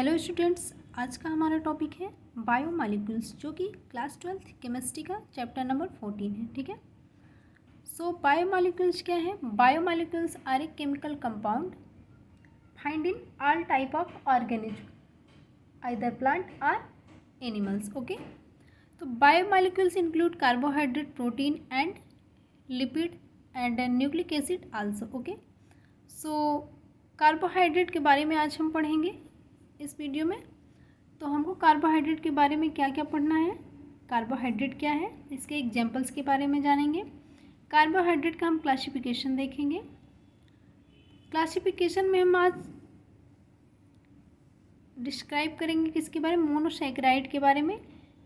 Hello students, आज का हमारा टॉपिक है बायोमॉलिक्यूल्स, जो कि क्लास 12th केमिस्ट्री का चैप्टर नंबर 14 है। ठीक है। सो बायोमॉलिक्यूल्स क्या है? Biomolecules are a chemical compound find in all type of organism, either plant और एनिमल्स। ओके। तो biomolecules include carbohydrate, protein and lipid and nucleic acid also. Okay. So carbohydrate के बारे में आज हम पढ़ेंगे इस वीडियो में। तो हमको कार्बोहाइड्रेट के बारे में क्या क्या पढ़ना है, कार्बोहाइड्रेट क्या है, इसके एग्जांपल्स के बारे में जानेंगे। कार्बोहाइड्रेट का हम क्लासिफिकेशन देखेंगे। क्लासिफिकेशन में हम आज डिस्क्राइब करेंगे किसके बारे में? मोनोसैकेराइड के बारे में,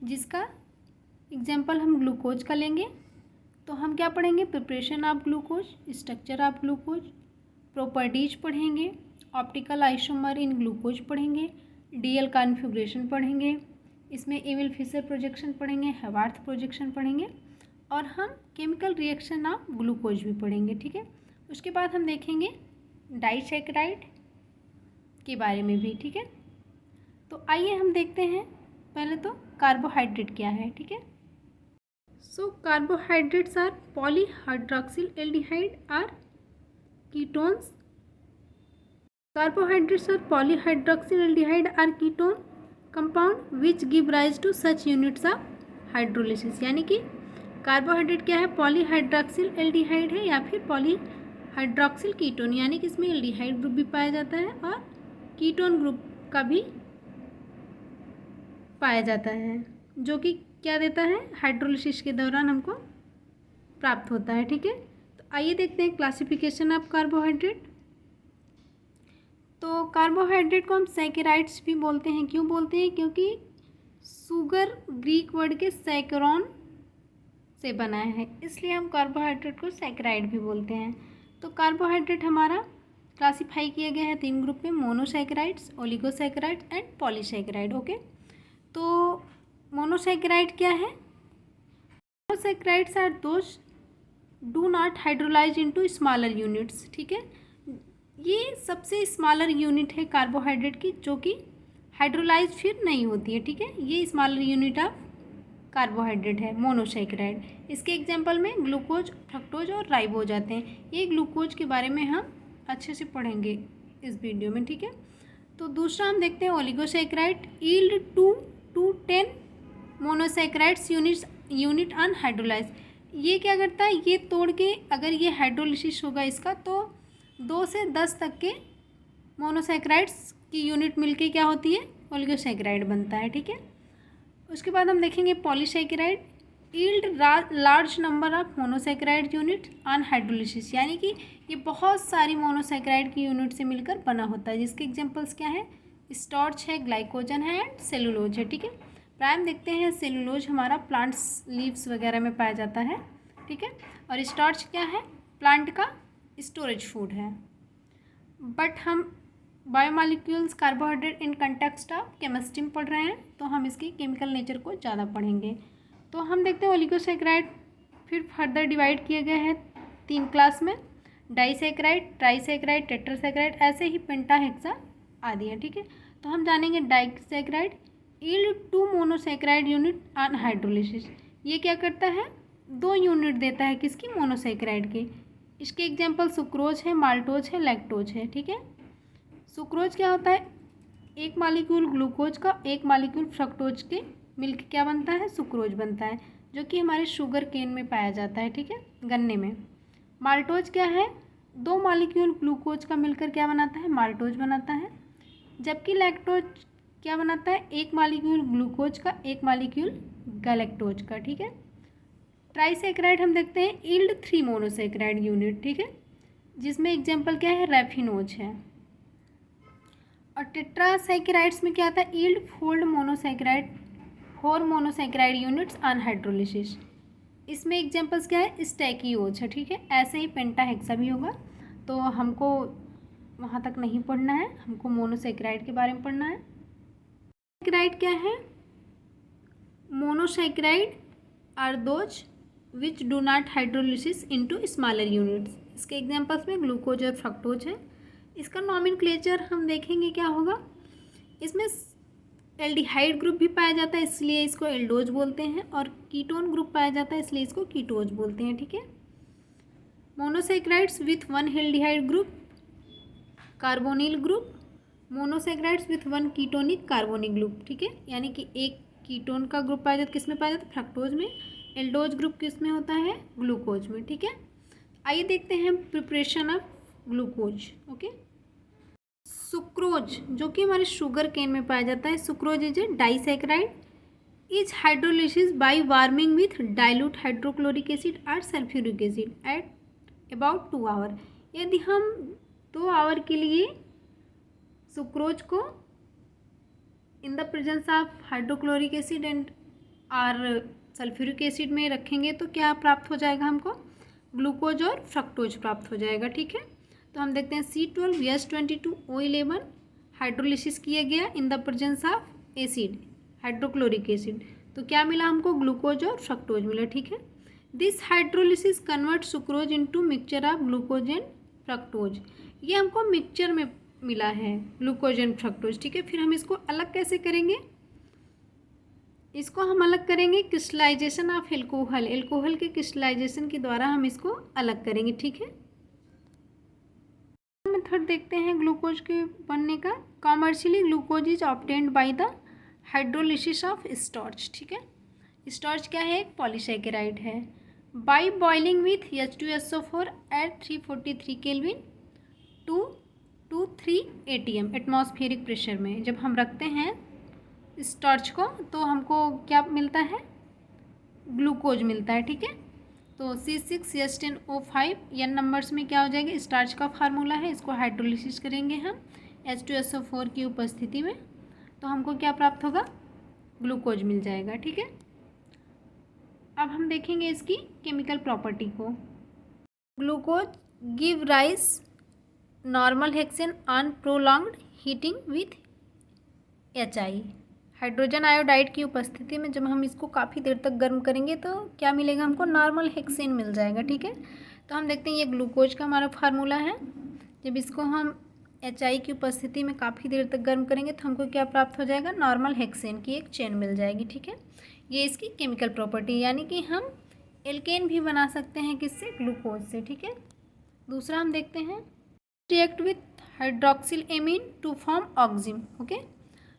जिसका एग्जांपल हम ग्लूकोज का लेंगे। तो हम क्या पढ़ेंगे? Preparation of glucose, structure of glucose, properties पढ़ेंगे, ऑप्टिकल आइसोमर इन ग्लूकोज पढ़ेंगे, डीएल कॉन्फ़िगरेशन पढ़ेंगे, इसमें एविल फिशर प्रोजेक्शन पढ़ेंगे, हेवार्थ प्रोजेक्शन पढ़ेंगे, और हम केमिकल रिएक्शन ऑफ ग्लूकोज भी पढ़ेंगे। ठीक है। उसके बाद हम देखेंगे डाइसैकेराइड के बारे में भी। ठीक है। तो आइए हम देखते हैं पहले तो कार्बोहाइड्रेट क्या है। ठीक है। So carbohydrates are polyhydroxyl aldehyde or ketones. Carbohydrates are polyhydroxyaldehyde or ketone compound which give rise to such units of hydrolysis। यानी कि कार्बोहाइड्रेट क्या है? पॉलीहाइड्रॉक्सिल एल्डिहाइड है या फिर पॉलीहाइड्रॉक्सिल कीटोन, यानी कि इसमें एल्डिहाइड ग्रुप भी पाया जाता है और कीटोन ग्रुप का भी पाया जाता है, जो कि क्या देता है? हाइड्रोलिसिस के दौरान हमको प्राप्त होता है। ठीक है। तो आइए देखते हैं क्लासिफिकेशन ऑफ कार्बोहाइड्रेट। तो कार्बोहाइड्रेट को हम सैकेराइड्स भी बोलते हैं। क्यों बोलते हैं? क्योंकि शुगर ग्रीक वर्ड के सैकरॉन से बना है, इसलिए हम कार्बोहाइड्रेट को सैकेराइड भी बोलते हैं। तो कार्बोहाइड्रेट हमारा क्लासिफाई किया गया है 3 ग्रुप में: monosaccharides, oligosaccharides and polysaccharide. Okay. तो मोनोसैकेराइड क्या है? Monosaccharides are those do not hydrolyse into smaller units. ठीक है। ये सबसे स्मॉलर यूनिट है कार्बोहाइड्रेट की, जो कि हाइड्रोलाइज फिर नहीं होती है। ठीक है। ये स्मॉलर यूनिट ऑफ कार्बोहाइड्रेट है मोनोसैकेराइड। इसके एग्जांपल में ग्लूकोज, फ्रक्टोज और राइबोज आते हैं। ये ग्लूकोज के बारे में हम अच्छे से पढ़ेंगे इस वीडियो में। ठीक है। तो दूसरा हम देखते हैं oligosaccharide yield 2 to 10 monosaccharides unit on hydrolyse. ये क्या करता है? ये तोड़ के अगर ये हाइड्रोलिसिस होगा इसका, तो 2 से 10 तक के मोनोसैकेराइड्स की यूनिट मिलके क्या होती है? ओलिगोसैकेराइड बनता है। ठीक है। उसके बाद हम देखेंगे polysaccharide yield large number of monosaccharide unit on hydrolysis, यानी कि ये बहुत सारी मोनोसैकेराइड की यूनिट से मिलकर बना होता है, जिसके एग्जांपल्स क्या है? स्टार्च है, ग्लाइकोजन है एंड सेलुलोज है। ठीक है। प्राइम देखते हैं, सेलुलोज हमारा प्लांट्स लीव्स वगैरह में पाया जाता है। ठीक है। और स्टार्च क्या है? प्लांट का स्टोरेज फूड है। बट हम biomolecules carbohydrate in context of chemistry में पढ़ रहे हैं, तो हम इसकी केमिकल नेचर को ज़्यादा पढ़ेंगे। तो हम देखते हैं ओलिगोसैकेराइड फिर फर्दर डिवाइड किया गया है 3 क्लास में: डाइसैकेराइड, ट्राइसैकेराइड, टेट्रासैकेराइड, ऐसे ही पेंटा, हेक्सा आदि है। ठीक है। तो हम जानेंगे disaccharide yield 2 monosaccharide unit on hydrolysis. ये क्या करता है? 2 यूनिट देता है किसकी? मोनोसैकेराइड की। इसके एग्जांपल सुक्रोज है, माल्टोज है, लैक्टोज है। ठीक है। सुक्रोज क्या होता है? एक मॉलिक्यूल ग्लूकोज का, एक मॉलिक्यूल फ्रक्टोज के मिलकर क्या बनता है? सुक्रोज बनता है, जो कि हमारे शुगर केन में पाया जाता है। ठीक है। गन्ने में। माल्टोज क्या है? 2 मॉलिक्यूल ग्लूकोज का मिलकर क्या बनाता है? माल्टोज बनाता है। जबकि लैक्टोज क्या बनाता है? एक मॉलिक्यूल ग्लूकोज का, एक मॉलिक्यूल गैलेक्टोज का। ठीक है। ट्राइसैकेराइड हम देखते हैं यील्ड 3 मोनोसैकेराइड यूनिट। ठीक है। जिसमें एग्जांपल क्या है? रैफिनोज है। और टेट्रासैकेराइड्स में क्या आता है? Yield 4 monosaccharide units on hydrolysis. इसमें एग्जांपल्स क्या है? स्टैकियोज है। ठीक है। ऐसे ही पेंटाहेक्सा भी होगा। तो हमको वहाँ तक नहीं पढ़ना है, हमको मोनोसैकेराइड के बारे में पढ़ना है। सैकेराइड क्या है? Monosaccharide are those which do not hydrolysis into smaller units. इसके एग्जांपल्स में ग्लूकोज और फ्रक्टोज है। इसका नॉमेनक्लेचर हम देखेंगे क्या होगा? इसमें एल्डिहाइड ग्रुप भी पाया जाता है, इसलिए इसको एल्डोज बोलते हैं, और कीटोन ग्रुप पाया जाता है, इसलिए इसको कीटोज बोलते हैं। ठीक है। Monosaccharides with one aldehyde group carbonyl group, monosaccharides with one ketonic carbonic group. ठीक है, यानी कि एक कीटोन का ग्रुप पाया जाता है, किस में पाया जाता है? फ्रक्टोज में। एल्डोज ग्रुप किस में होता है? ग्लूकोज में। ठीक है, आइए देखते हैं preparation of glucose. Okay, sucrose जो कि हमारे शुगर केन में पाया जाता है, sucrose is a disaccharide, is hydrolysis by warming with dilute hydrochloric acid और sulphuric acid at about 2 hour. यदि हम 2 आवर के लिए सुक्रोज को in the presence of hydrochloric acid and और सल्फ्यूरिक एसिड में रखेंगे तो क्या प्राप्त हो जाएगा? हमको ग्लूकोज और फ्रक्टोज प्राप्त हो जाएगा। ठीक है, तो हम देखते हैं C12H22O11 हाइड्रोलिसिस किया गया इन the presence of acid hydrochloric acid, तो क्या मिला हमको? ग्लूकोज और फ्रक्टोज मिला। ठीक है, this hydrolysis convert sucrose into mixture of glucose and fructose. ये हमको मिक्सचर में मिला है ग्लूकोज एंड फ्रक्टोज। ठीक है, फिर हम इसको अलग कैसे करेंगे? इसको हम अलग करेंगे क्रिस्टलाइजेशन ऑफ एल्कोहल, एल्कोहल के क्रिस्टलाइजेशन के द्वारा हम इसको अलग करेंगे। ठीक है, मेथड देखते हैं ग्लूकोज के बनने का। Commercially glucose is obtained by the hydrolysis of starch. ठीक है, स्टार्च क्या है? एक पॉलीसैकेराइड है। By boiling with H2SO4 at 343 kelvin to 3 atm atmospheric pressure में जब हम रखते हैं स्टार्च को तो हमको क्या मिलता है? ग्लूकोज मिलता है। ठीक है, तो C6H10O5 n नंबर्स में क्या हो जाएगा? स्टार्च का फार्मूला है, इसको हाइड्रोलिसिस करेंगे हम H2SO4 की उपस्थिति में, तो हमको क्या प्राप्त होगा? ग्लूकोज मिल जाएगा। ठीक है, अब हम देखेंगे इसकी केमिकल प्रॉपर्टी को। Glucose give rice normal hexane on prolonged heating with HI, hydrogen iodide की उपस्थिति में जब हम इसको काफ़ी देर तक गर्म करेंगे तो क्या मिलेगा हमको? नॉर्मल हेक्सेन मिल जाएगा। ठीक है, तो हम देखते हैं ये ग्लूकोज का हमारा फार्मूला है। जब इसको हम HI की उपस्थिति में काफ़ी देर तक गर्म करेंगे तो हमको क्या प्राप्त हो जाएगा? नॉर्मल हेक्सेन की एक चेन मिल जाएगी। ठीक है, ये इसकी केमिकल प्रॉपर्टी, यानी कि हम एल्केन भी बना सकते हैं किससे? ग्लूकोज से। ठीक है, दूसरा हम देखते हैं react with hydroxyl amine to form oxime. Okay,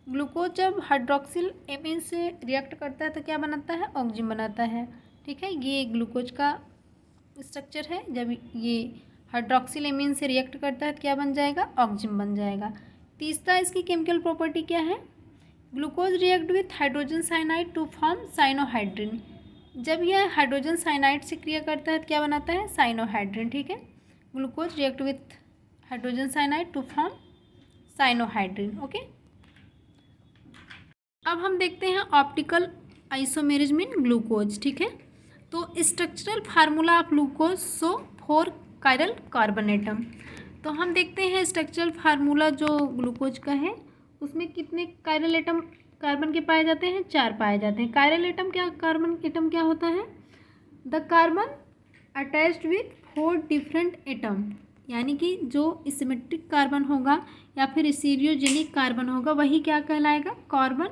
glucose जब हाइड्रोक्सिल एमीन से रिएक्ट करता है तो क्या बनाता है? ऑक्जिम बनाता है। ठीक है, ये ग्लूकोज का स्ट्रक्चर है। जब ये हाइड्रोक्सिल एमीन से रिएक्ट करता है तो क्या बन जाएगा? ऑक्जिम बन जाएगा। तीसरा इसकी केमिकल प्रॉपर्टी क्या है? Glucose react with hydrogen cyanide to form cyanohydrin, जब यह हाइड्रोजन साइनाइड से क्रिया करता है तो क्या बनाता है? साइनोहाइड्रिन। ठीक है, glucose react with hydrogen cyanide to form cyanohydrin. Okay, अब हम देखते हैं ऑप्टिकल आइसोमेरिज्म इन ग्लूकोज। ठीक है, तो structural formula of glucose so 4 chiral carbon atom. तो हम देखते हैं स्ट्रक्चरल फार्मूला जो ग्लूकोज का है उसमें कितने कायरल एटम कार्बन के पाए जाते हैं? 4 पाए जाते हैं। कायरल एटम क्या, कार्बन एटम क्या होता है? The carbon attached with 4 different atom, यानी कि जो सिमेट्रिक कार्बन होगा या फिर स्टीरियोजेनिक कार्बन होगा वही क्या कहलाएगा? Carbon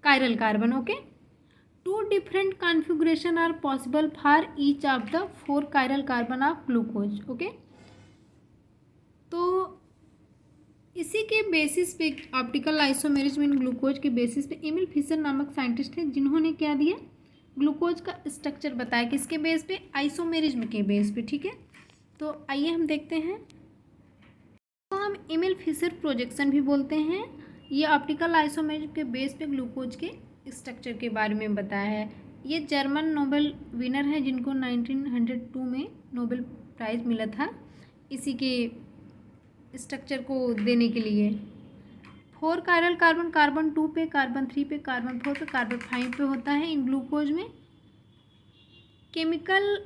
chiral carbon. Okay, 2 different configuration are possible for each of the 4 chiral carbon of glucose. Okay, तो इसी के बेसिस पे ऑप्टिकल आइसोमेरिज्म इन ग्लूकोज के बेसिस पे एमिल फिशर नामक साइंटिस्ट हैं जिन्होंने क्या दिया? ग्लूकोज का स्ट्रक्चर बताया। किसके बेस पे? आइसोमेरिज्म के बेस पे। ठीक है, तो आइए हम देखते हैं। तो हम एमिल फिशर प्रोजेक्शन भी बोलते हैं। ये ऑप्टिकल आइसोमेरिज्म के बेस पे ग्लूकोज के स्ट्रक्चर के बारे में बताया है। ये जर्मन नोबेल विनर है जिनको 1902 में नोबेल प्राइज़ मिला था इसी के स्ट्रक्चर को देने के लिए। 4 कायरल कार्बन, कार्बन 2 पे, कार्बन 3 पे, कार्बन 4 पे, कार्बन 5 पे होता है इन ग्लूकोज में। केमिकल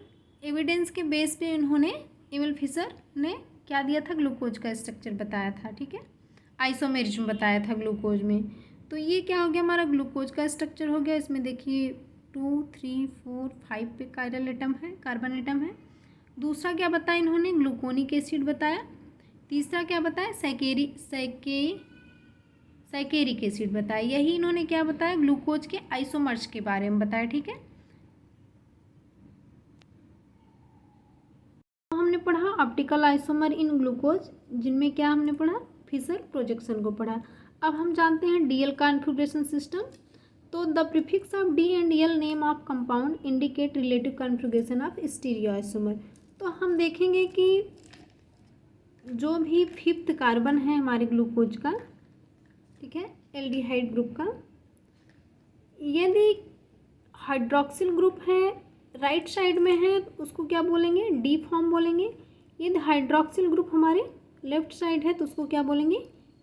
एविडेंस के बेस पे इन्होंने एमिल फिशर ने क्या दिया था? ग्लूकोज का स्ट्रक्चर बताया था। ठीक है, आइसोमेरिज्म बताया था ग्लूकोज में। तो ये क्या हो गया? हमारा ग्लूकोज का स्ट्रक्चर हो गया। इसमें देखिए 2, 3, 4, 5 पे कायरल एटम है, कार्बन एटम है। दूसरा क्या बताया इन्होंने? ग्लूकोनिक एसिड बताया। तीसरा क्या बताया? सैकेरिक एसिड बताया। यही इन्होंने क्या बताया, ग्लूकोज के आइसोमर्स के बारे में बताया। ठीक है, तो हमने पढ़ा ऑप्टिकल आइसोमर इन ग्लूकोज, जिनमें क्या हमने पढ़ा, फिशर प्रोजेक्शन को पढ़ा। अब हम जानते हैं डीएल कॉन्फ़िगरेशन सिस्टम। तो the prefix of D and L name of compound indicate relative configuration of stereo isomer. तो हम देखेंगे कि जो भी फिफ्थ कार्बन है हमारे ग्लूकोज का, ठीक है, एल्डिहाइड ग्रुप का, यदि हाइड्रोक्सिल ग्रुप है राइट साइड में है तो उसको क्या बोलेंगे, डी फॉर्म बोलेंगे। यदि हाइड्रोक्सिल ग्रुप हमारे लेफ्ट साइड है तो उसको क्या बोलेंगे,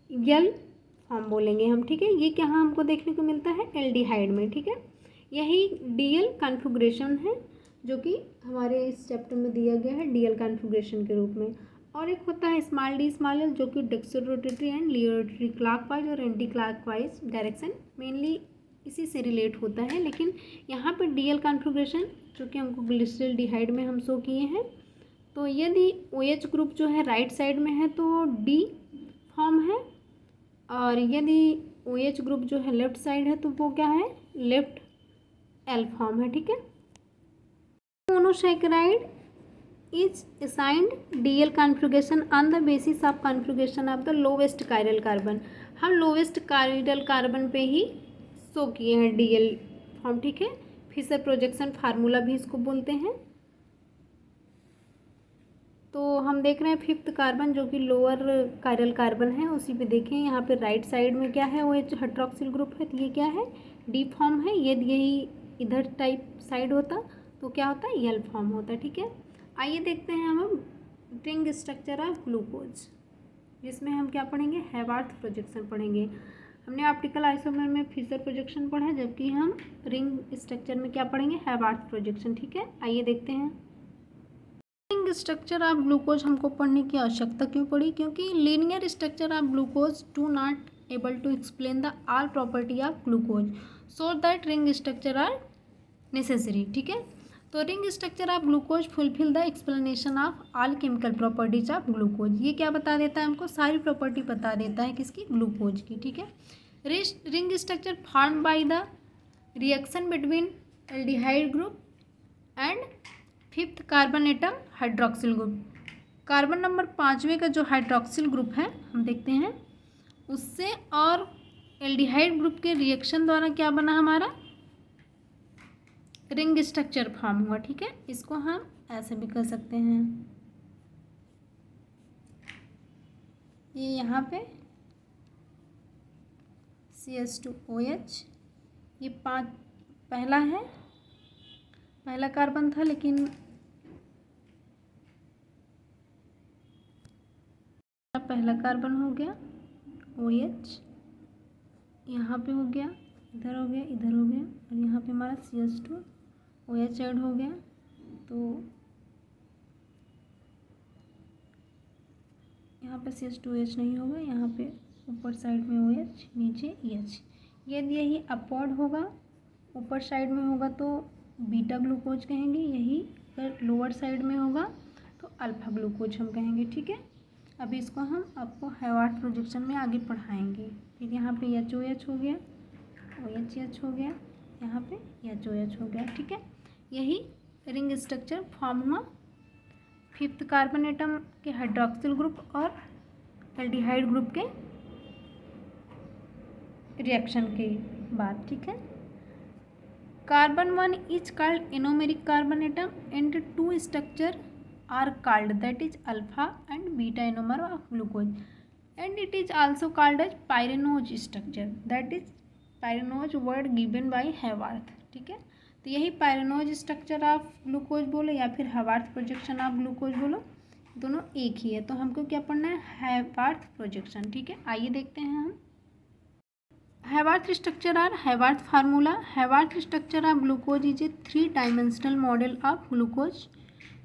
एल फॉर्म बोलेंगे हम। ठीक है, ये क्या हमको देखने को मिलता है एल्डिहाइड में। ठीक है, यही डीएल कॉन्फ़िगरेशन है जो कि हमारे इस चैप्टर में दिया गया है डीएल कॉन्फ़िगरेशन के रूप में। और एक होता है स्मॉल डी स्मॉल एल, जो कि dextrorotatory and laevorotatory clockwise और एंटी क्लॉकवाइज डायरेक्शन मेनली इसी से रिलेट होता है। लेकिन यहाँ पर डीएल कॉन्फ़िगरेशन जो कि हमको ग्लिसरॉल्डिहाइड में हम शो किए हैं, तो यदि OH ग्रुप जो है राइट साइड में है तो डी फॉर्म है, और यदि OH ग्रुप जो है लेफ्ट साइड है तो वो क्या है, लेफ्ट एल फॉर्म है। ठीक है, monosaccharide is assigned DL configuration on the basis of configuration of the lowest chiral carbon. हम लोवेस्ट कायरल कार्बन पे ही शो किए हैं डीएल फॉर्म। ठीक है, फिशर प्रोजेक्शन फार्मूला भी इसको बोलते हैं। तो हम देख रहे हैं फिफ्थ कार्बन जो कि लोअर कायरल कार्बन है, उसी पे देखें यहाँ पे राइट साइड में क्या है, वो हाइड्रोक्सिल ग्रुप है, तो ये क्या है, डी फॉर्म है। यही इधर टाइप साइड होता तो क्या होता है, एल फॉर्म होता है। ठीक है, आइए देखते हैं हम रिंग स्ट्रक्चर ऑफ ग्लूकोज, जिसमें हम क्या पढ़ेंगे, हैवार्थ प्रोजेक्शन पढ़ेंगे। हमने ऑप्टिकल आइसोमर में फिशर प्रोजेक्शन पढ़ा, जबकि हम रिंग स्ट्रक्चर में क्या पढ़ेंगे, हैवार्थ प्रोजेक्शन। ठीक है, आइए देखते हैं। रिंग स्ट्रक्चर ऑफ ग्लूकोज हमको पढ़ने की आवश्यकता क्यों पड़ी, क्योंकि linear structure of glucose do not able to explain the all property of glucose, so that ring structure are necessary. ठीक है, तो ring structure of glucose fulfil the explanation of all chemical properties of glucose. ये क्या बता देता है हमको, सारी प्रॉपर्टी बता देता है किसकी, ग्लूकोज की। ठीक है, ring structure form by the reaction between aldehyde group and fifth carbon atom hydroxyl group. Carbon number 5वें का जो हाइड्रोक्सिल ग्रुप है हम देखते हैं, उससे और एल्डिहाइड ग्रुप के रिएक्शन द्वारा क्या बना हमारा, रिंग स्ट्रक्चर फॉर्म हुआ। ठीक है, इसको हम ऐसे भी कर सकते हैं, ये यहाँ पे CH2OH, ये पहला है, पहला कार्बन था, लेकिन पहला कार्बन हो गया OH, यहाँ पे हो गया, इधर हो गया, इधर हो गया, और यहाँ पे हमारा CH2OH ऐड हो गया। तो यहाँ पे CH2OH नहीं होगा, यहाँ पे ऊपर साइड में OH, नीचे EH। यदि अपवर्ड होगा, ऊपर साइड में होगा तो बीटा ग्लूकोज कहेंगे, यही अगर लोअर साइड में होगा तो अल्फा ग्लूकोज हम कहेंगे। ठीक है, अभी इसको हम आपको हैवार्थ प्रोजेक्शन में आगे पढ़ाएंगे। फिर यहाँ पे HOH हो गया, OH हो गया, यहाँ पे HOH हो गया। ठीक है, यही रिंग स्ट्रक्चर फॉर्म हुआ फिफ्थ कार्बन एटम के हाइड्रोक्सिल ग्रुप और एल्डिहाइड ग्रुप के रिएक्शन के बाद। ठीक है, carbon 1 is called anomeric carbon atom and 2 structure are called, that is alpha and beta anomer of glucose, and it is also called as pyranose structure, that is pyranose word given by Haworth. ठीक है, तो यही pyranose structure of glucose बोलो या फिर हैवार्थ projection of glucose बोलो, दोनों एक ही है। तो हमको क्या पढ़ना है, हैवार्थ प्रोजेक्शन। ठीक है, आइए देखते हैं हम। Haworth structure or Haworth formula, Haworth structure of glucose is a 3-dimensional model of glucose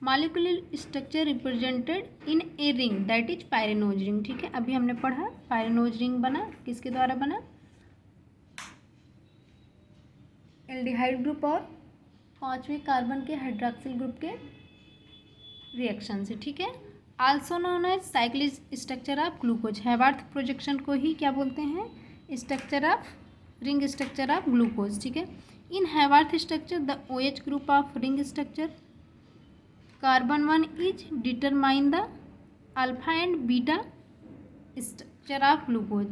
molecular structure represented in a ring, that is pyranose ring. ठीक है, अभी हमने पढ़ा पायरेनोज रिंग बना किसके द्वारा बना, एल्डिहाइड ग्रुप और 5वें कार्बन के हाइड्रोक्सिल ग्रुप के रिएक्शन से। ठीक है, also known as cyclic structure of glucose, Haworth projection को ही क्या बोलते हैं, structure of ring structure of glucose, ठीक है। In Haworth structure the OH group of ring structure carbon 1 is determine the alpha and beta structure of glucose.